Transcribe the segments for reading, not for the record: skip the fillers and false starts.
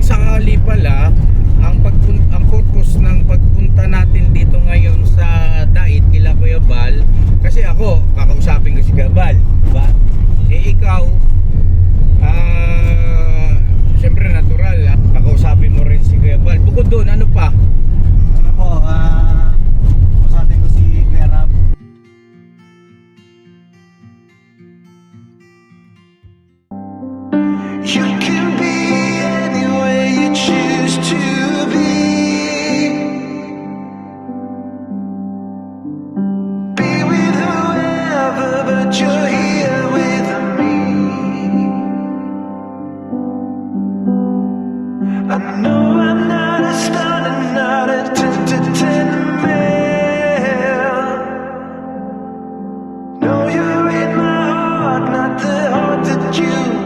sakali pala, ang purpose ng pagpunta natin dito ngayon sa Dait kila Kuya Bal, kasi ako kakausapin ko si Kuya Bal, diba? Ikaw siyempre natural, kakausapin mo rin si Kuya Bal. Bukod doon, ano pa? Ano po, kausapin ko si Kuya Rab. You can be anywhere you choose to be. Be with whoever, but you're here with me. I know I'm not a star and not a 10 to 10 man. No, you're in my heart, not the heart that you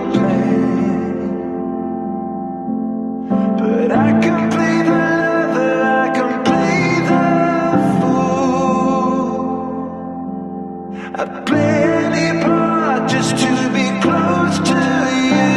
but I can play the lover, I can play the fool. I'd play any part just to be close to you.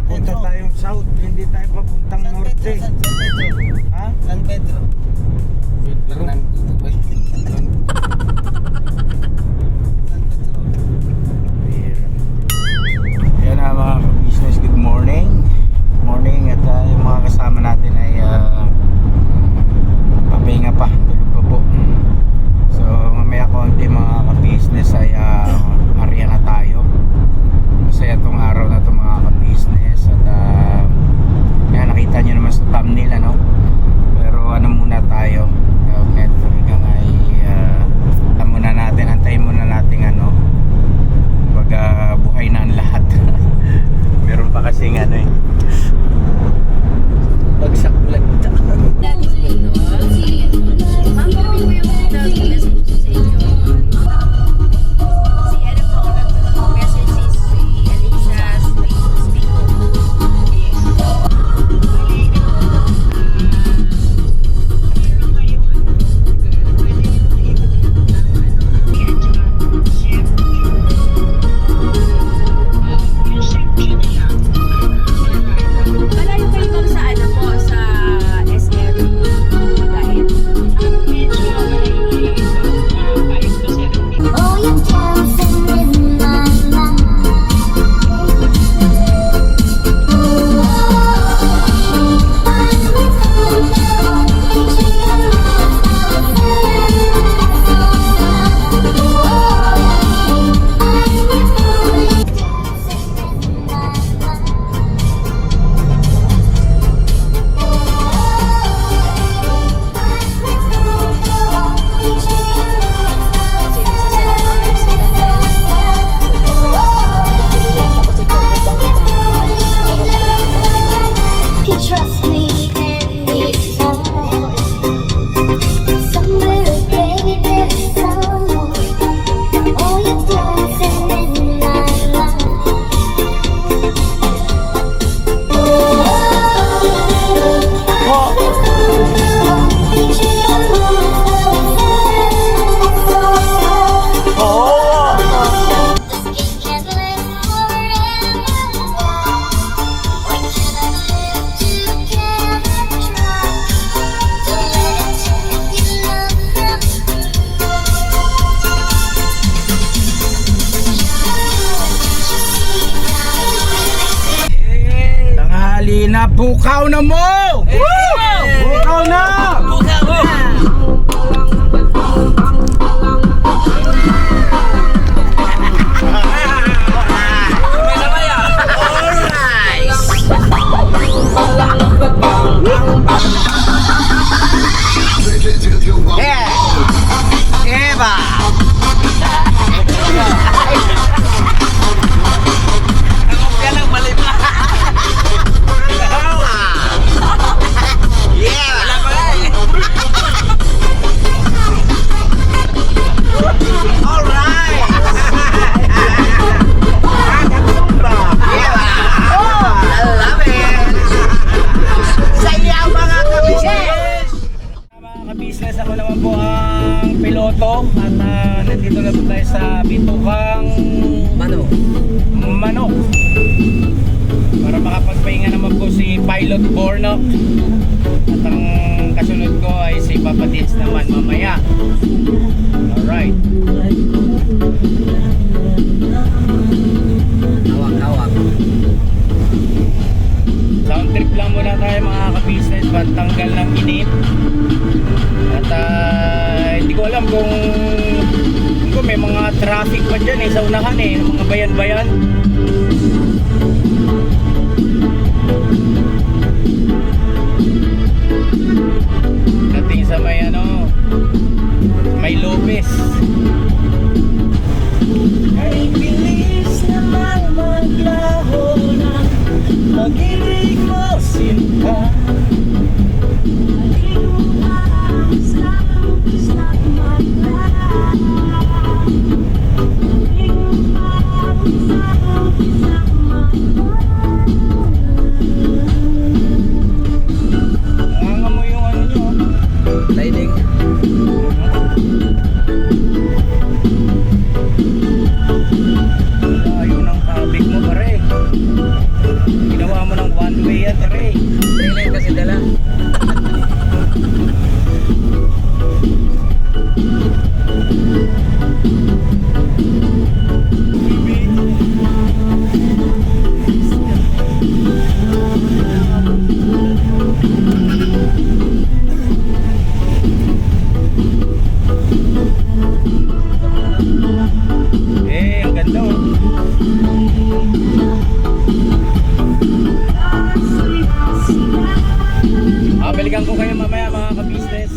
Punta tayong south, hindi tayo papuntang norte. Ha? San Pedro. Yan na mga ka-business, good morning. Morning, at yung mga kasama natin ay papahinga pa, tulog pa po. So mamaya konti mga ka-business ay ariya na tayo. Masaya tong araw na to mga ka-business. At yan, nakita nyo naman sa thumbnail Bukaw na mo! Bukaw na! Business ako naman po ang piloto at nandito na po tayo sa Bitukang Manok para makapagpahinga naman po si Pilot Bornok at ang kasunod ko ay si Papa Tits naman mamaya. Alright, sound trip lang muna tayo mga ka-business, pantanggal ng inip. At hindi ko alam kung may mga traffic pa dyan sa unahan mga bayan-bayan. Dating sa may Lopez. Ay bilis naman maglaho ng pag-ibig mo sinta. Balikan ko kayo mamaya mga ka-business.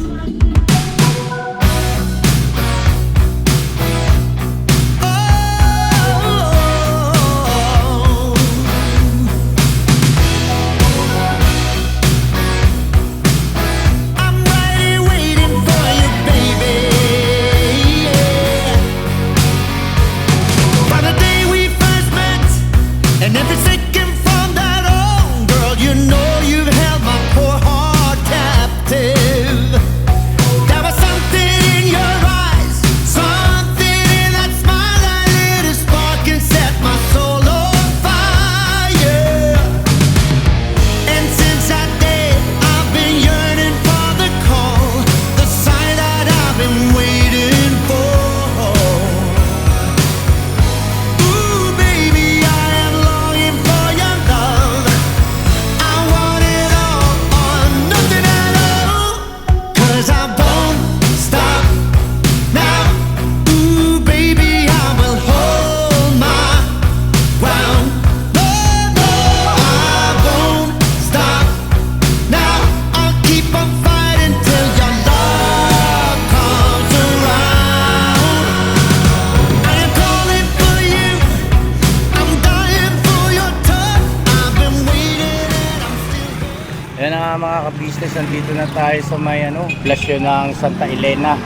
Yan na mga ka-business, nandito na tayo sa may plasyo ng Santa Elena,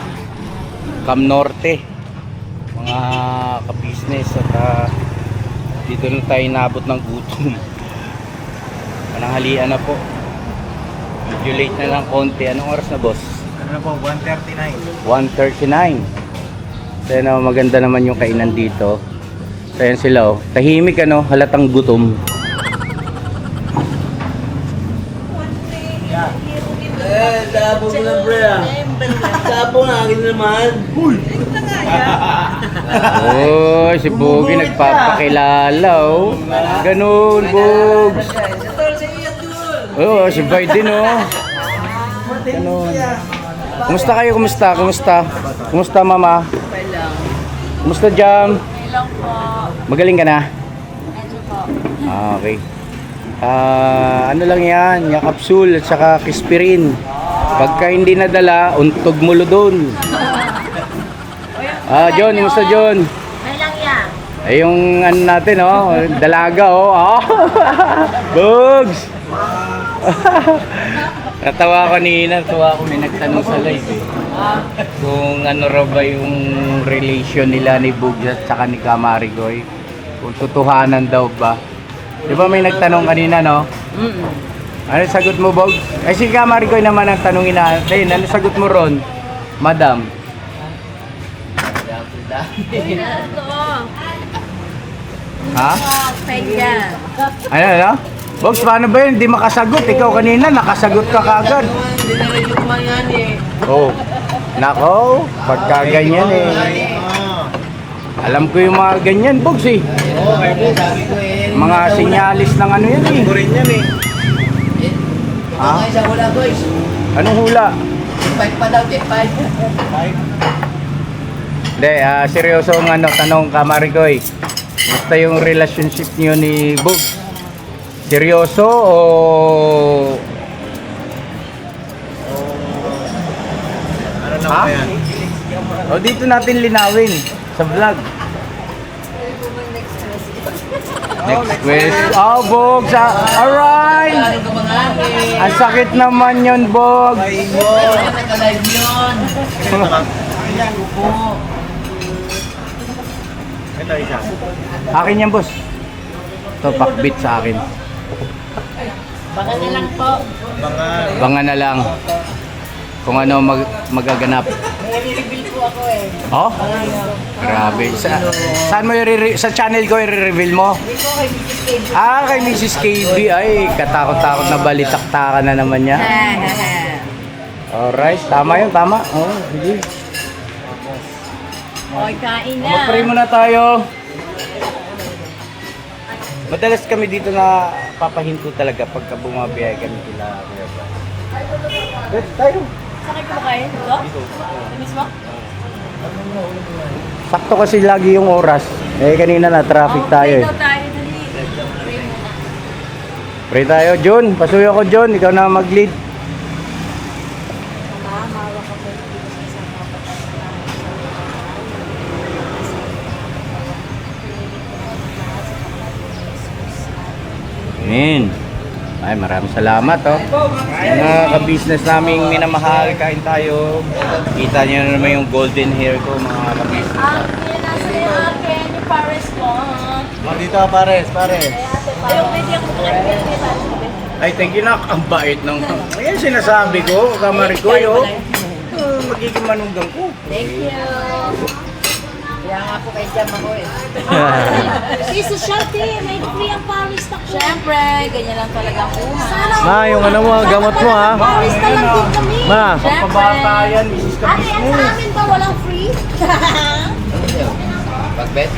Cam Norte mga ka-business. At dito na tayo nabot ng gutom. Pananghalian na po, medyo late na lang konti. Anong oras na boss? Ano na po, 1:39. 1:39. So yan, maganda naman yung kainan dito. So yan sila tahimik halatang gutom. Tapos mo na pre Tapos na akin naman. Oh, si Bogie nagpapakilala Ganun, Bogs. Oo, si Biden oh. Ano? Kumusta kayo? Kumusta mama? Kumusta Jam? Magaling ka na? Okay. Ano lang yan, yung capsule at saka Kispirin. Pagka hindi nadala, untog mo doon. John, kumusta John? May lang yan. Ay yung ano natin oh, dalaga oh. Bugs! Natawa ko kanina, may nagtanong sa live eh. Kung ano raw ba yung relation nila ni Bugs at saka ni Kamarigoy. Kung tutuhanan daw ba. Di ba may nagtanong kanina no? Ano sagot mo Bugs? Eh si Kamarigoy naman ang tanongin natin. Ano sagot mo ron? Madam? Ha? Pega. Ano? Box, paano ba yun? Hindi makasagot. Ikaw kanina, nakasagot ka kagad. Hindi na rin yung mga yan eh. Oh. Nako, pagka ganyan eh. Alam ko yung mga ganyan, Box eh. Oo, kaya sabi ko eh. Mga sinyalis ng ano yan eh. rin yan eh. Ha? Mga isa wala boys. Anong hula? Fight pa daw, Jet 5. Hindi, seryoso ang ano, tanong ka Marigoy. Basta yung relationship niyo ni Bogs. Seryoso o Ano na Ha? ba yan? o dito natin linawin sa vlog. Next question. Oh, Bogs. Alright. Ano ka mga eh. Ang sakit naman yun, Bogs. Ano ka naka-live yun? Opo. Ito isa. Akin yan, boss. Ito, pakbit sa akin. Baka na lang po. Mga Bangan na lang kung ano magaganap. May-reveal po ako eh. Oh? Grabe. Saan mo sa channel ko i-reveal mo? Hindi po kay Mrs. Kate. Kay Mrs. KB. Ay, katakot-takot na balitaktakan na naman niya. Alright, tama yun, tama. Oh, sige. Hoy, kain na. Mag-pray muna tayo. Madalas kami dito na papahinto talaga pagka bumabiyay kami kila Kuya Bal. Let's tayo. Sakay ko ba kayo? Ito? Ito mismo? Sakto kasi lagi yung oras. Eh kanina na traffic tayo eh. Pray daw tayo. Dali. Pray muna. Pray tayo, John. Pasuyo ko, John. Ikaw na mag-lead. Amen. Ay, maraming salamat, oh. Mga ka-business naming minamahal, kain tayo. Kita niyo na naman yung golden hair ko, mga ka-business. Akin, nasa yung akin, yung Paris ko. dito pares. Ayaw, pwede ako Ay, thank you, nak. Ang bait ng... Ayan sinasabi ko, Kamarikoy, oh. Magiging manugang ko. Thank you. Kaya nga po kay Jam ako eh. Si Shante, may free ang Paris na ko. Siyempre, ganyan lang talaga ang buhay. Ma, yung ano mo, gamot mo ha. Paris na lang din kami. Ma. Siyempre. Pabata yan, Mrs. Ate, yan sa amin ba walang free? Pagbet?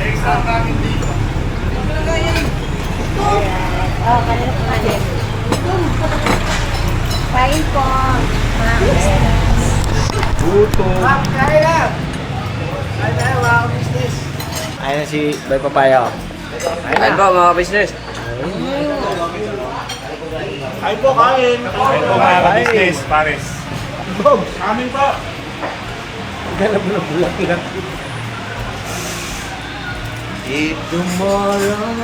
Oh, kanina po natin. Kain po. Buto. Ayun na si Bay Papaya. Ayun po mga business. Ay po, kain. Ay po mga ka-business, pares. Amin po. Galab-bulak lang. If tomorrow...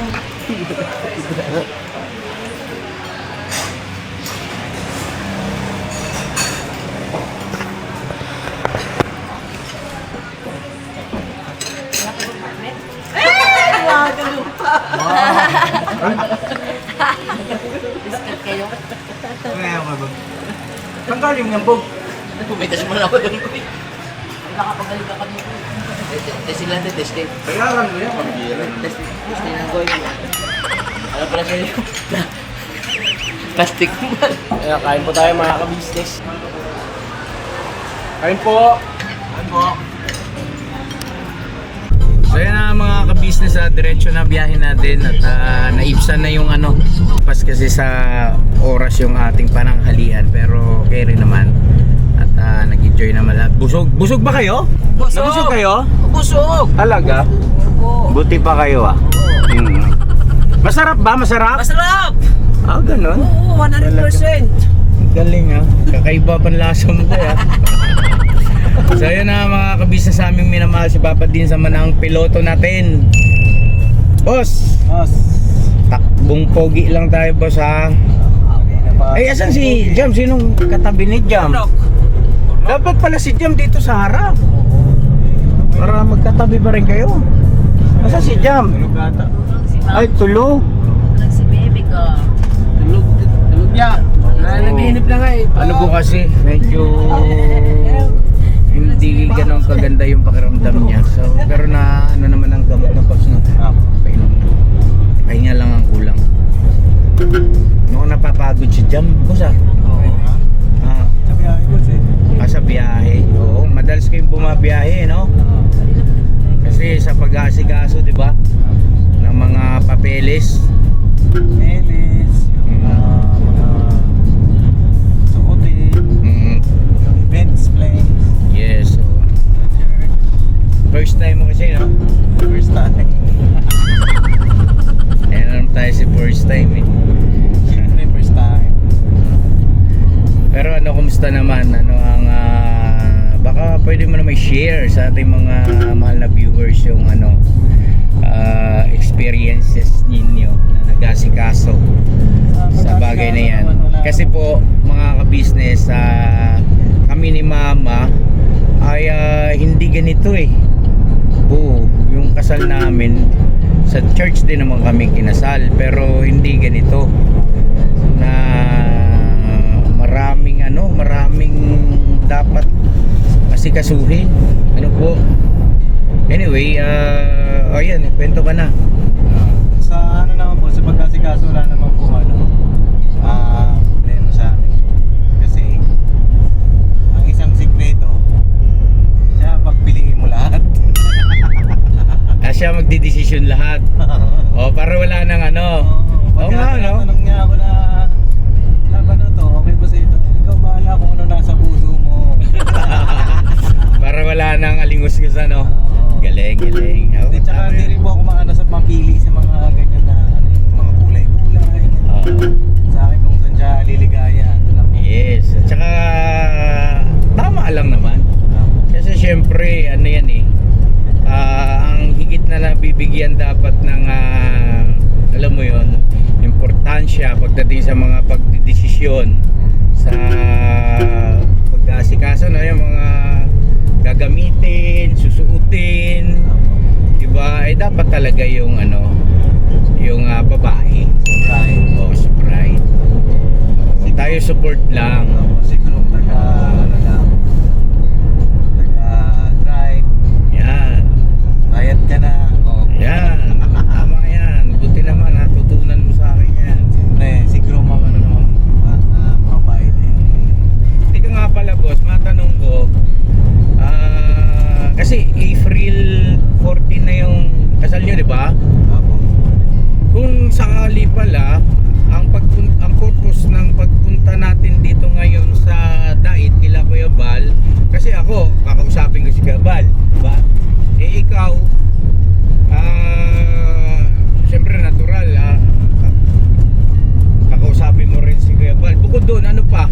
Biscuit kayo. Ngayon ka ba? Saan galing yung bog? Pumitas mo na ako doon. Nakapagaling ka kami. Testing lang, testing. Kailangan mo yan, pambira. Testing lang ko yun. Ano pala sa'yo? Plastic man. Kaya kain po tayo mga ka-business. Kain po. Kain po. So yan na mga ka-business. ka-business, diretso na biyahe natin at naibsan na yung ano. Pas kasi sa oras yung ating pananghalian pero okay rin naman. At nag-enjoy naman lahat. Busog ba kayo? Busog kayo? Busog! Talaga? Buti pa kayo Masarap ba? Masarap? Masarap! Ganun? Oo, 100%! Galing kakaiba panlasa mo kaya. So yun na mga kabisa sa aming minamahal si Papa Din sa manang piloto natin. Boss, Boss. takbong pogi lang tayo boss ha. Okay na ba? Ay asan si Jam? Sinong katabi ni Jam? Dapat pala si Jam dito sa harap para magkatabi pa rin kayo. Asan si Jam? Tulog ata. Ay tulog. Tulog si baby ko. Tulog niya. Nanaginip na nga eh. Ano po kasi medyo hindi ganoon kaganda yung pakiramdam niya. So pero na ano naman ang gamot ng Pops no. Painom na. Pahinga lang ang kulang. Noong napapagod si Jam, boss Oo. Sabi nga, boss sa biyahe. Oo, madalas kayong bumabiyahe, no? Kasi sa pag-aasikaso, di ba? Ng mga papeles. Melis, yung mga sukutin, Mm, yung events place. yes, so first time mo kasi, no? First time. Ayan naman tayo si first time eh. Siyempre, first time. Pero ano, kumusta naman? Ano ang baka pwede mo na may share sa ating mga mahal na viewers yung ano experiences ninyo na nag-asikaso sa bagay na yan. Kasi po mga ka-business, kami ni Mama ay hindi ganito eh. Oo, yung kasal namin sa church din naman kami kinasal pero hindi ganito na maraming dapat asikasuhin. Ano po? Anyway, ayan, kwento ka na. Sa ano naman po, sa pagkasikaso wala naman po problema sa amin. Kasi ang isang sikreto, siya pagpiliin mo lahat. Siya magdidesisyon lahat. Para wala nang ano. Oo nga, no? Tanong niya ako na laban na to, okay ba sa ito? Ikaw bahala kung ano nasa puso mo. Para wala nang alingus-ngus ano. Galing. Oh, At saka hindi rin po ako maano sa mapili sa mga ganyan na yung mga kulay-kulay. Sa akin kung saan siya liligaya, ito lang po. Yes. At saka tama lang naman. Kasi syempre ano yan eh. Ang higit na nabibigyan dapat ng alam mo yon, importansya pagdating sa mga pagdedesisyon sa pag-aasikaso na yung mga gagamitin, susuotin, diba? Eh dapat talaga yung ano, yung babae. Right. Si bride. Tayo support lang. Siguro taga-drive, Yan. bayad ka na. Yan. Tama yan. Buti naman natutunan mo sa akin yan. Siyempre, siguro mga ano naman, mga bayad eh. Tika nga pala boss, matanong ko, kasi April 14 na yung kasal nyo, di ba? Apo. Kung sakali pala, ang purpose ng pagpunta natin dito ngayon sa Dait kila Kuya Bal, kasi ako, kakausapin ko si Kuya Bal, diba? Eh ikaw, siyempre natural, kakausapin mo rin si Kuya Bal. Bukod doon, ano pa?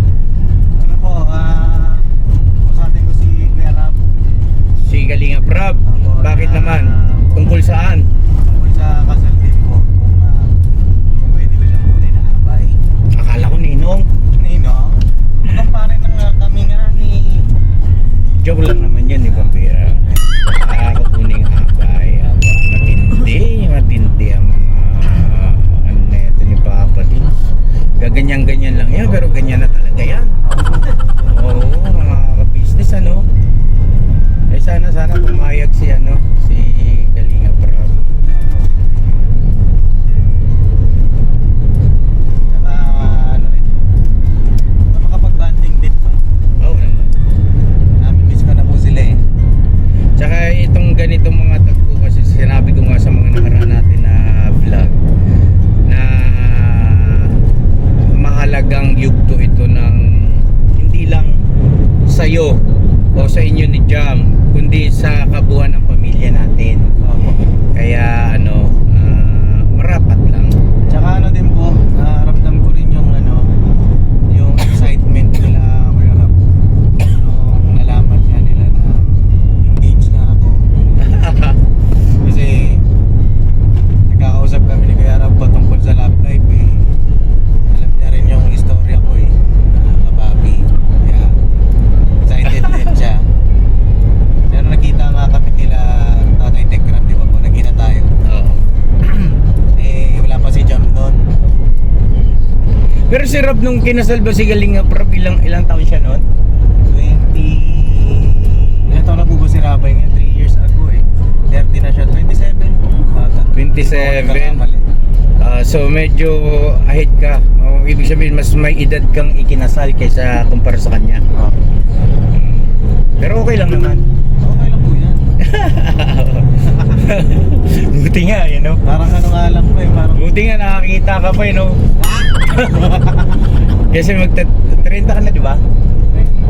Ano po, kausapin ko si Kuya Rab. Si Kalinga Prab. Apo, Bakit naman? Tungkol saan? Tungkol sa kasal din po, kung pwede ba siyang kunin na abay. Akala ko ninong. Ninong, magkampare na kami nga ni... Joke lang naman yan, di ba, Pira? Kukuning abay. Matindi ang mga ano na ito ni Papa din. Gaganyan-ganyan lang yan, pero ganyan na talaga yan. Oo, mga business ano. Eh sana pumayag si ano, si Pero si Rob nung kinasal ba si Galinga Rob, ilang taon siya noon? 20... Ilan taon na po ba si Rabay ngayon? 3 years ago eh. 30 na siya. 27 po. Bata. 27. So medyo ahead ka. Ibig sabihin mas may edad kang ikinasal kaysa kumpara sa kanya. Pero okay lang naman. Okay lang po yan. Buti nga, you know? Parang ano nga lang po eh. Parang... Buti nga nakakita ka pa, you know? Kasi magta-30 ka na, di ba?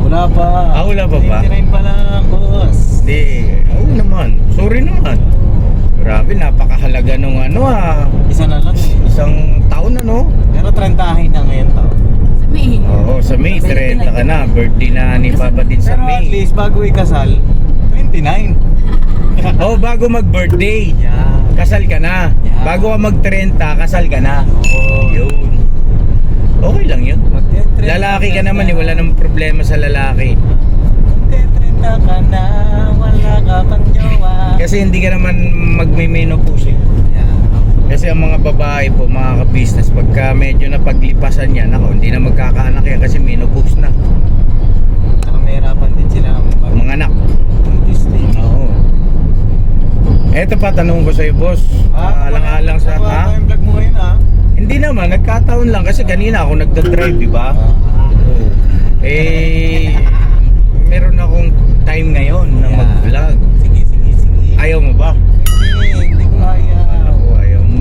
Wala pa. Wala pa ba? 29 pa lang, boss. Hindi. Oo naman. Sorry naman. Grabe, napakahalaga nung ano Isa na lang eh. isang taon na, no? Pero 30 na ngayon tao. Sa May. Oo, sa May, 30 ka na. Birthday na ni Papa din sa Pero at May. least bago ikasal, 29. Oh, bago mag-birthday, Yeah. kasal ka na. Yeah. Bago ka mag-30, kasal ka na. Oo. Yun. Okay lang yun. Magte-30 Lalaki ka naman, wala namang problema sa lalaki. Magte-30 ka na, wala ka pang jowa. Kasi hindi ka naman magme-menopause eh. Yeah. Kasi ang mga babae po, mga ka-business, pagka medyo napaglipasan yan, ako, hindi na magkakaanak yan kasi menopause na. Saka mahirapan din sila Mga anak. mag-distinct. Oo. Eto pa, tanong ko sa'yo, boss. Alang-alang sa... Ha? Yung vlog mo ngayon ha? Hindi naman, nagkataon lang kasi kanina ako nagda-drive, di ba? Oo. Meron akong time ngayon na Yeah. mag-vlog. Sige. Ayaw mo ba? Hindi ko kaya. Ako, ayaw mo.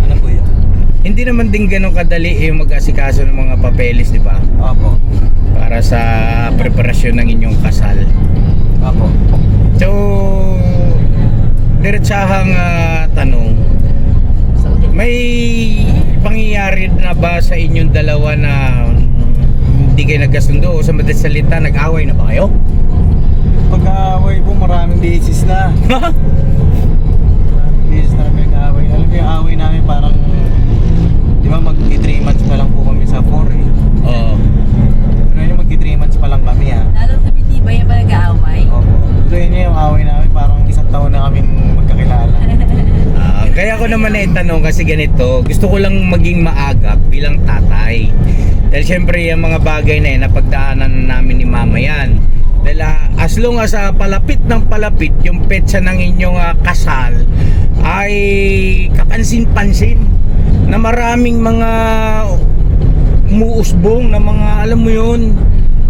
Ano po yun? Hindi naman din ganun kadali yung mag-asikaso ng mga papeles, di ba? Opo. Para sa preparasyon ng inyong kasal. Opo. So, diretsahang tanong, may pangyayari na ba sa inyong dalawa na hindi kayo nagkasundo o sa madaling salita, nag-away na ba kayo? Pag-aaway po, maraming beses na. Maraming beses na kami nag-aaway. Alam mo yung away namin parang, di ba mag-3 months pa lang po kami sa 4 eh. Oo. Pero yun yung mag-3 months pa lang kami ha. Lalong tumitibay yung ba nag-aaway? Opo. Pero yun yung away namin parang 1 taon na kaming magkakilala. Kaya ko naman tanong kasi ganito, gusto ko lang maging maagap bilang tatay. Dahil syempre yung mga bagay na yun, napagdaanan namin ni mama yan. Dahil as long as palapit ng palapit yung petsa ng inyong kasal ay kapansin-pansin na maraming mga umuusbong na mga alam mo yun.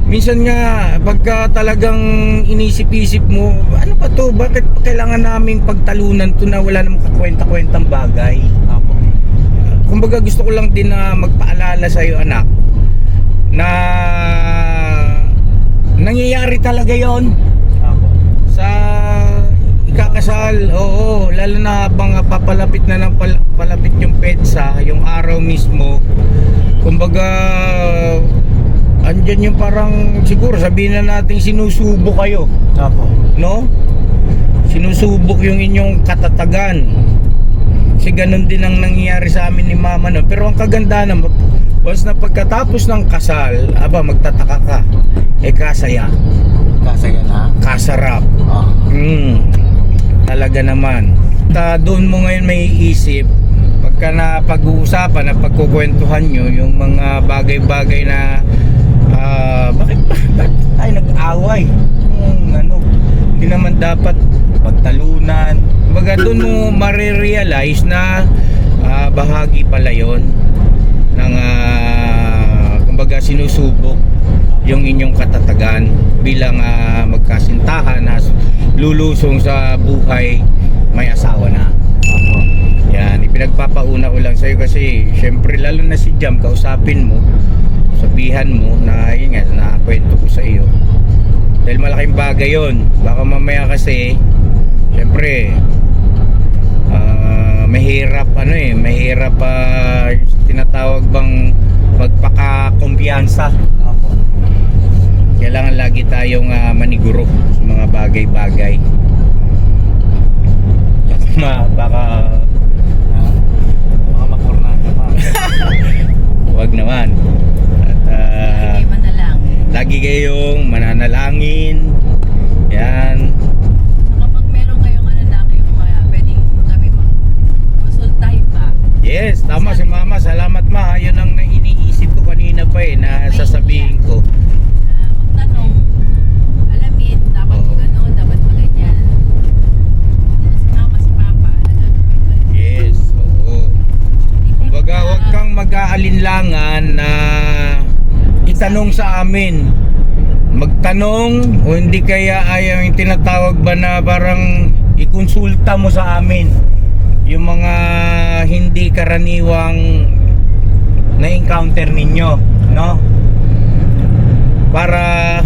Minsan nga pagka talagang inisip-isip mo, ano ba to? Bakit kailangan naming pagtalunan to na wala namang kakwenta-kwentang bagay? Opo. Kumbaga gusto ko lang din na magpaalala sa iyo anak na nangyayari talaga yon Opo. sa ikakasal. Oo, lalo na habang papalapit na ng palapit yung petsa, yung araw mismo. Kumbaga andyan yung parang siguro sabihin na natin sinusubok kayo, Opo. no? Sinusubok yung inyong katatagan. Kasi ganun din ang nangyayari sa amin ni mama, no? Pero ang kagandahan naman, once na pagkatapos ng kasal, magtataka ka, kasaya, Kasaya na. kasarap. Talaga naman. Doon mo ngayon may isip, pagka na pag-uusapan, na pagkukwentuhan nyo yung mga bagay-bagay na bakit tayo nag-away? Hindi naman dapat pagtalunan. Kumbaga doon mo marirealize na bahagi pala yon ng kumbaga sinusubok yung inyong katatagan bilang magkasintahan na lulusong sa buhay may asawa na. Yan, ipinagpapauna ko lang sa'yo kasi syempre lalo na si Jam, kausapin mo, sabihan mo na yun nga, nakakwento ko sa iyo dahil malaking bagay yon. Baka mamaya kasi syempre mahirap mahirap tinatawag bang magpaka-kumpiyansa. Kailangan lagi tayong maniguro sa mga bagay-bagay. Baka makornata pa. wag naman. At Lagi manalangin. lagi kayong mananalangin. Yan. Kapag meron kayong pwedeng kami mag-consultahin pa. Yes, tama si Mama. Salamat ma. Yun ang iniisip ko kanina pa na sasabihin ko. Magtanong, alamin, dapat Oo. gano'n, dapat maganyan. Dito si Mama, si Papa, nagagawin. Yes, oo. Kumbaga, huwag kang mag-aalinlangan na itanong sa amin. Magtanong o hindi kaya ay yung tinatawag ba na parang ikonsulta mo sa amin yung mga hindi karaniwang na-encounter ninyo, no? Para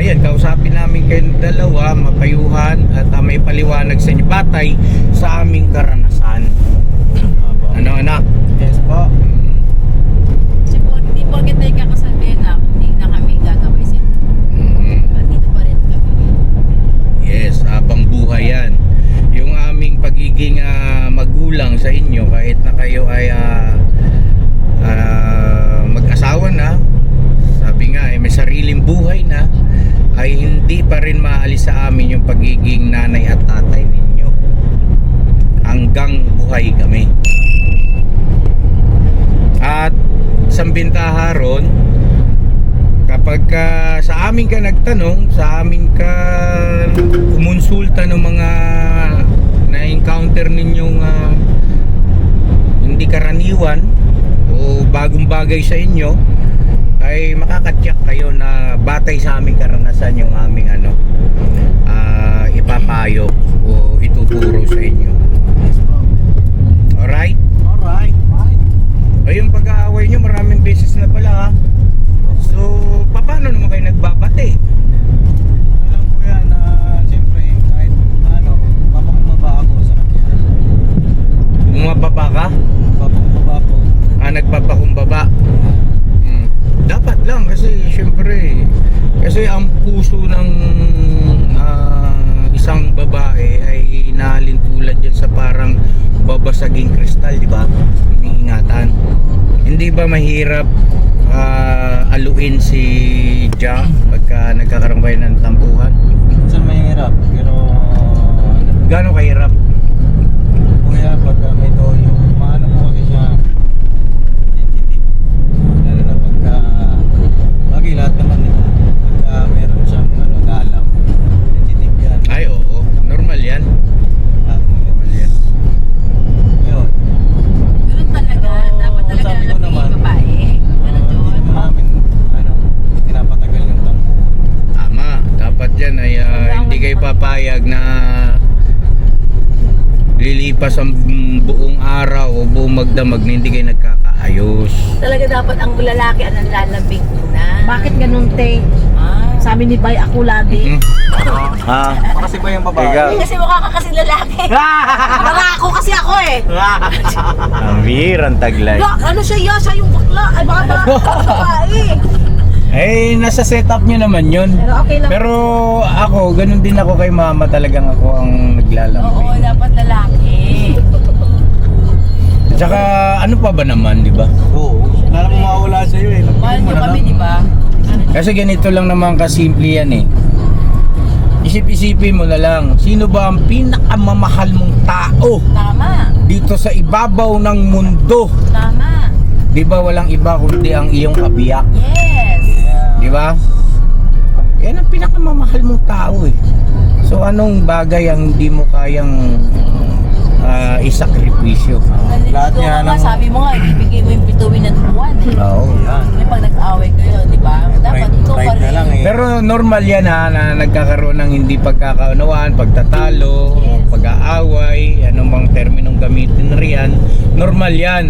yan, kausapin namin kayong dalawa, mapayuhan at may paliwanag sa inyo batay sa aming karanasan. Ano anak? Yes po. Kasi po, hindi po agad tayo kakasabihin na hindi na kami gagawin siya. Dito pa rin kami. Yes, habang buhay yan. Yung aming pagiging magulang sa inyo, kahit na kayo ay mag-asawa na, sabi nga may sariling buhay na, ay hindi pa rin maalis sa amin yung pagiging nanay at tatay ninyo hanggang buhay kami. At isang bintaha ron, kapag sa amin ka nagtanong, sa amin ka kumonsulta ng mga na-encounter ninyong hindi karaniwan o bagong bagay sa inyo, ay makakatyak kayo na batay sa aming karanasan yung aming ipapayo o ituturo sa inyo. Yes po. Alright? Alright. Ay, yung pag-aaway nyo maraming beses na pala ha. So, paano naman kayo nagbabate? Alam ko yan na siyempre kahit mapakumbaba ako sa kanya. Bumababa ka? Mapakumbaba po. Nagpapakumbaba. Dapat lang kasi syempre kasi ang puso ng isang babae ay nalintulad yan sa parang babasaging kristal, di ba? Iniingatan. Hindi ba mahirap aluin si Jam pagka nagkakaroon kayo ng tampuhan? Minsan mahirap pero Gaano kahirap? kuya pagka may toyo, maano mo kasi siya sensitive. Lalo na pagka bagay lahat naman nila. Pagka meron siyang galam, sensitive yan. Ay oo, normal yan. Lahat ng Normal yan. yun. Ganun talaga, dapat talaga sabi ko na naman, may babae. Ganun Hindi yun. naman namin pinapatagal yung tampo. Tama, dapat yan ay hindi kayo papayag na lilipas ang buong araw o buong magdamag na hindi kayo nagkakaayos. Talaga dapat ang lalaki ang lalambing una. Bakit ganun, te? Ah. Sabi ni Bay, ako lagi. Ha? Kasi ba yung babae? Ikaw. Kasi mukha ka kasi lalaki. Mga ako kasi ako eh. Ang virang taglay. Ano siya? Siya yung bakla. Ay, baka babae. Eh, nasa setup nyo naman yun. Pero okay lang. Pero ako, ganun din ako kay mama, talagang ako ang Oo, naglalambing. dapat lalaki. Tsaka ano pa ba naman, di ba? Oo. Wala namang mawawala sa'yo eh. Mahal nyo kami, di ba? Kasi ganito lang naman kasimple yan eh. Isip-isipin mo na lang, sino ba ang pinakamamahal mong tao Tama. dito sa ibabaw ng mundo? Tama. Di ba walang iba kundi ang iyong kabiyak? Yes. Di ba? Yan ang pinakamamahal mong tao eh. So anong bagay ang hindi mo kayang isakripisyo? Lahat Ito yan nga, ang- sabi mo nga, ibibigay mo yung bituin ng buwan eh. Oo. Yan. May pag nag-away kayo, di ba? Dapat ikaw pa Pride na rin. lang eh. Pero normal yan ha, na nagkakaroon ng hindi pagkakaunawaan, pagtatalo, Yes. pag-aaway, anumang terminong gamitin riyan. Normal yan.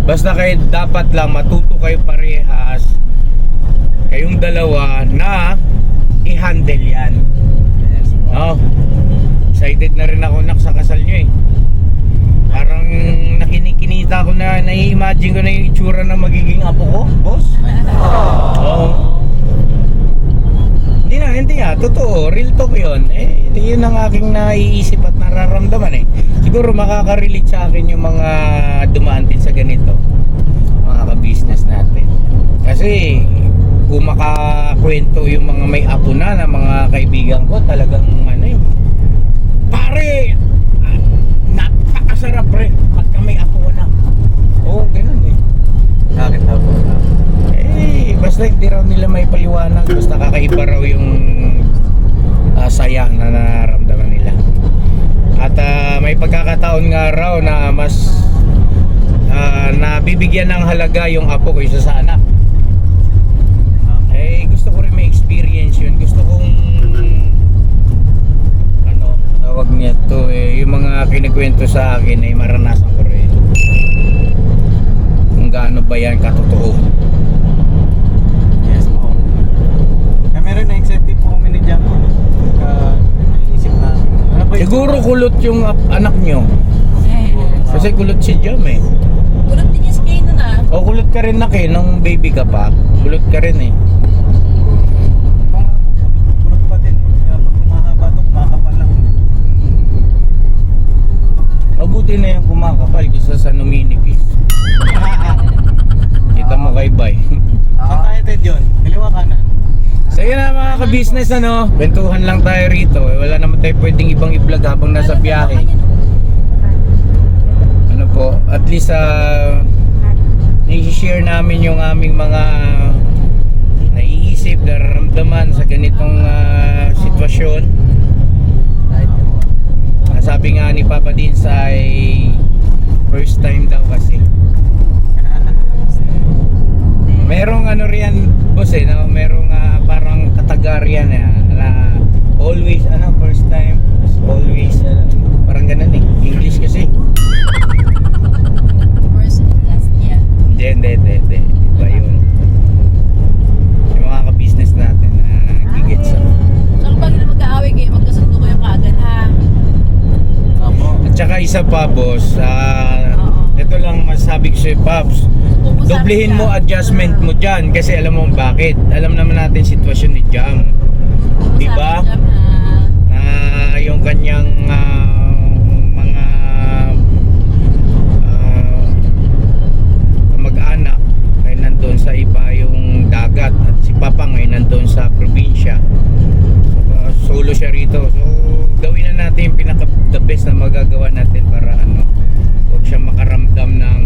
Basta kayo dapat lang matuto kayo parehas, kayong dalawa na i-handle yan. No? Excited na rin ako nak sa kasal nyo eh. Parang nakinikinita ko na, nai-imagine ko na yung itsura na magiging apo ko, boss. Oo. Hindi nga, totoo, real talk yun. Eh, yun ang aking naiisip at nararamdaman eh. Siguro makaka-relate sa akin yung mga dumaan din sa ganito, mga ka-business natin. Kasi kung makakwento yung mga may apo na mga kaibigan ko, talagang pare, napakasarap rin pagka may apo na. nararamdaman nila. At may pagkakataon nga raw na mas nabibigyan ng halaga yung apo kaysa sa anak. Eh gusto ko rin may experience yun. Gusto kong ano, tawag niya to yung mga kinikwento sa akin ay maranasan ko rin. Kung gaano ba yan katotoo. Yes po. Kaya meron na incentive po kami ni Jam. Naisip na. Ano ba Siguro kulot yung anak nyo. Kasi kulot si Jam eh. Kulot din yung skin na. O kulot ka rin na nung baby ka pa. Kulot ka rin eh. Purot pa din. Kaya pag kumahaba ito, kumakapal lang. Mabuti na yung kumakapal kaysa sa numinipis. Kita mo kay Bay. Saan tayo Ted yun? Kaliwa kanan. So yun na mga ka-business ano, kwentuhan lang tayo rito. Wala naman tayo pwedeng ibang i-vlog habang nasa biyahe. Ano po, at least i-share namin yung aming mga naiisip, nararamdaman sa ganitong sitwasyon. Sabi nga ni Papa Dins ay first time daw kasi. Merong ano riyan boss no? Merong parang katagarian na always first time, always parang ganun eh. English kasi. First and last year. Hindi. Iba yun. Yung mga ka-business natin gigits. So pag mag-aaway kayo, magkasundo kayo kaagad ha. At saka isa pa boss, ito lang masasabi ko sa'yo Paps, doblehin mo adjustment mo dyan kasi alam mo bakit. Alam naman natin sitwasyon ni Jam, di ba? Yung kanyang mga mag-anak ay nandun sa iba yung dagat at si Papa ay nandun sa probinsya. Solo siya rito. So gawin na natin yung the best na magagawa natin para huwag siya makaramdam ng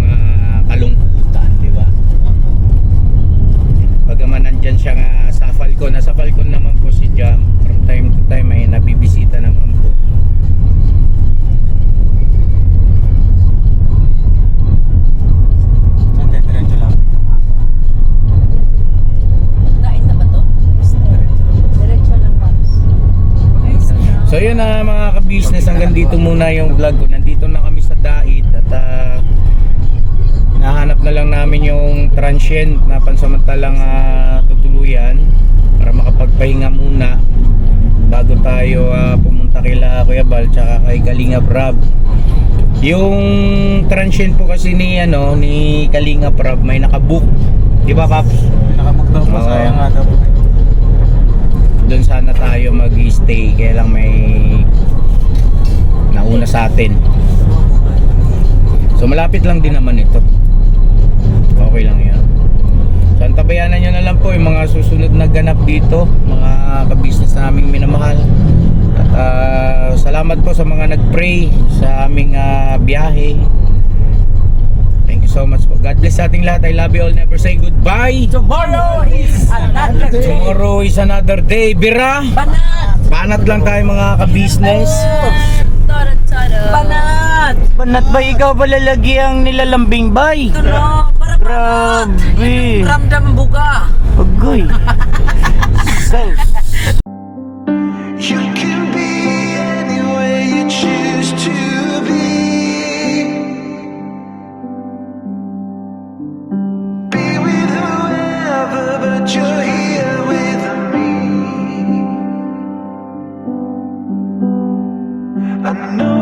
kalungkutan, di ba? Bagaman nandyan siya sa Falcon. Nasa Falcon naman po si Jam. From time to time ay nabibisita naman po. Saan tayo? Diretso lang. Dait na ba to? Diretso lang, Pops. So yun na mga ka-business, hanggang dito muna yung vlog ko. Nandito na kami sa Dait at hinahanap na lang namin yung transient na pansamantalang tutuluyan para makapagpahinga muna bago tayo pumunta kila Kuya Bal tsaka kay Kalinga Prab. Yung transient po kasi ni Kalinga Prab may nakabook, di ba Paps? Nakabook daw po. Oo. Sayang nga daw po. Doon sana tayo mag-stay kaya lang may nauna sa atin. So malapit lang din naman ito. Okay lang yan. So antabayanan nyo na lang po yung mga susunod na ganap dito, mga ka-business naming minamahal. At salamat po sa mga nag-pray sa aming biyahe. Thank you so much po. God bless sa ating lahat. I love you all. Never say goodbye. Tomorrow is another day. Tomorrow is another day. Bira! Banat! Banat lang tayo mga ka-business. Banat! Banat ba ikaw ba lalagi ang nilalambing bay? Tulo! Para Grabe. ramdam buka! Agoy. Sus. You can be anywhere you choose to be. Be with whoever, but you're here with me. I know